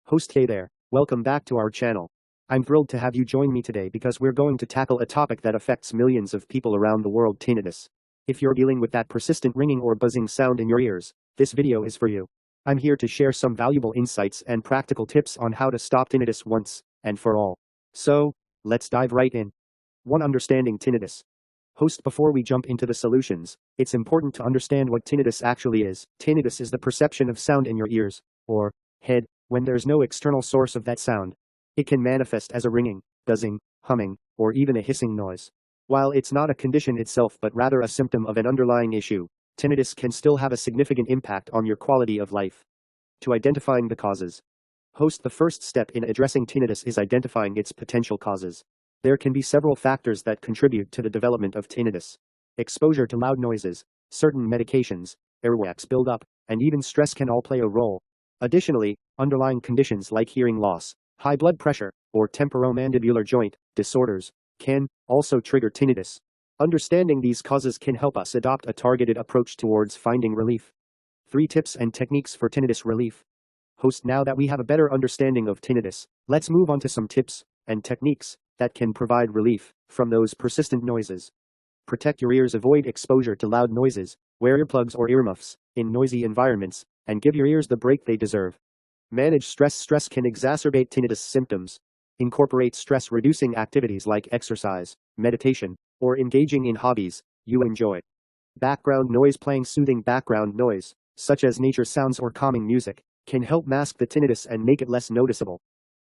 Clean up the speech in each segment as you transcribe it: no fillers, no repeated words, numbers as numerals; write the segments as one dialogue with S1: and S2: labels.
S1: Host, hey there, welcome back to our channel. I'm thrilled to have you join me today because we're going to tackle a topic that affects millions of people around the world: tinnitus. If you're dealing with that persistent ringing or buzzing sound in your ears, this video is for you. I'm here to share some valuable insights and practical tips on how to stop tinnitus once and for all. So, let's dive right in. 1. Understanding tinnitus. Host, before we jump into the solutions, it's important to understand what tinnitus actually is. Tinnitus is the perception of sound in your ears, or head, when there's no external source of that sound. It can manifest as a ringing, buzzing, humming, or even a hissing noise. While it's not a condition itself but rather a symptom of an underlying issue, tinnitus can still have a significant impact on your quality of life. To identifying the causes. Host, the first step in addressing tinnitus is identifying its potential causes. There can be several factors that contribute to the development of tinnitus. Exposure to loud noises, certain medications, earwax buildup, and even stress can all play a role. Additionally, underlying conditions like hearing loss, high blood pressure, or temporomandibular joint disorders can also trigger tinnitus. Understanding these causes can help us adopt a targeted approach towards finding relief. 3 tips and techniques for tinnitus relief. Host, now that we have a better understanding of tinnitus, let's move on to some tips and techniques that can provide relief from those persistent noises. Protect your ears. Avoid exposure to loud noises. Wear earplugs or earmuffs in noisy environments, and give your ears the break they deserve. Manage stress. Stress can exacerbate tinnitus symptoms. Incorporate stress-reducing activities like exercise, meditation, or engaging in hobbies you enjoy. Background noise. Playing soothing background noise, such as nature sounds or calming music, can help mask the tinnitus and make it less noticeable.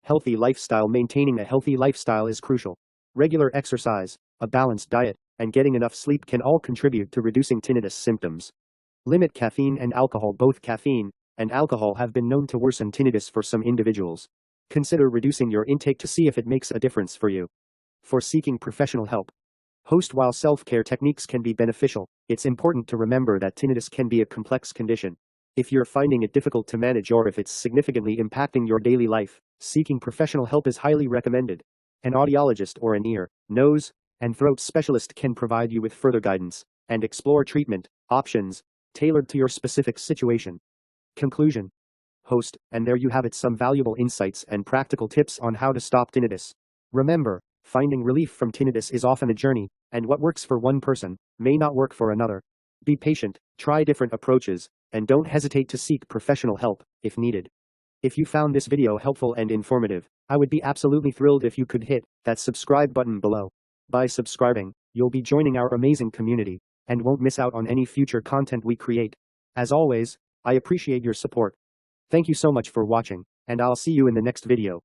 S1: Healthy lifestyle. Maintaining a healthy lifestyle is crucial. Regular exercise, a balanced diet, and getting enough sleep can all contribute to reducing tinnitus symptoms. Limit caffeine and alcohol. Both caffeine and alcohol have been known to worsen tinnitus for some individuals. Consider reducing your intake to see if it makes a difference for you. For seeking professional help. Host, while self-care techniques can be beneficial, it's important to remember that tinnitus can be a complex condition. If you're finding it difficult to manage or if it's significantly impacting your daily life, seeking professional help is highly recommended. An audiologist or an ear, nose, and throat specialist can provide you with further guidance and explore treatment options tailored to your specific situation. Conclusion. Host, and there you have it, some valuable insights and practical tips on how to stop tinnitus. Remember, finding relief from tinnitus is often a journey, and what works for one person may not work for another. Be patient, try different approaches, and don't hesitate to seek professional help if needed. If you found this video helpful and informative, I would be absolutely thrilled if you could hit that subscribe button below. By subscribing, you'll be joining our amazing community and won't miss out on any future content we create. As always, I appreciate your support. Thank you so much for watching, and I'll see you in the next video.